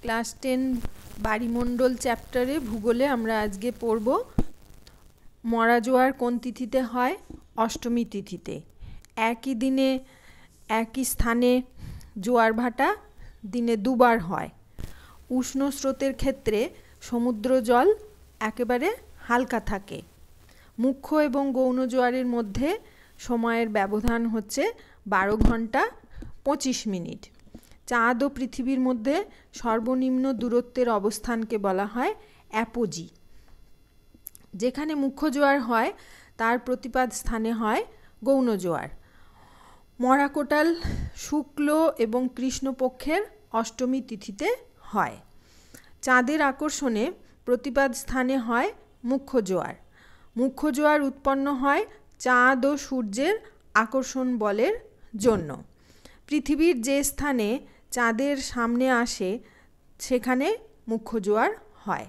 Class 10 বাড়িমণ্ডল চ্যাপ্টারে ভূগোলে আমরা আজকে পড়ব মরা জোয়ার কোন তিথিতে হয়? অষ্টমী তিথিতে। একই দিনে একই স্থানে জোয়ার ভাটা দিনে দুবার হয়। উষ্ণ স্রোতের ক্ষেত্রে সমুদ্র জল একেবারে হালকা থাকে। মুখ্য এবং গৌণ জোয়ারের মধ্যে সময়ের ব্যবধান হচ্ছে 12 ঘন্টা 25 মিনিট। চাঁদ ও পৃথিবীর মধ্যে সর্বনিম্ন দূরত্বের অবস্থানকে বলা হয় অ্যাপোজি। যেখানে মুখ্য জোয়ার হয় তার প্রতিপাদ স্থানে হয় গৌণ জোয়ার। মরাকোটাল শুক্ল এবং কৃষ্ণপক্ষের অষ্টমী তিথিতে হয়। চাঁদের আকর্ষণে প্রতিপাদ স্থানে হয় মুখ্য জোয়ার। মুখ্য জোয়ার উৎপন্ন হয় চাঁদ ও সূর্যের আকর্ষণ বলের জন্য। পৃথিবীর যে স্থানে চাঁদের সামনে আসে সেখানে মুখ্য জোয়ার হয়।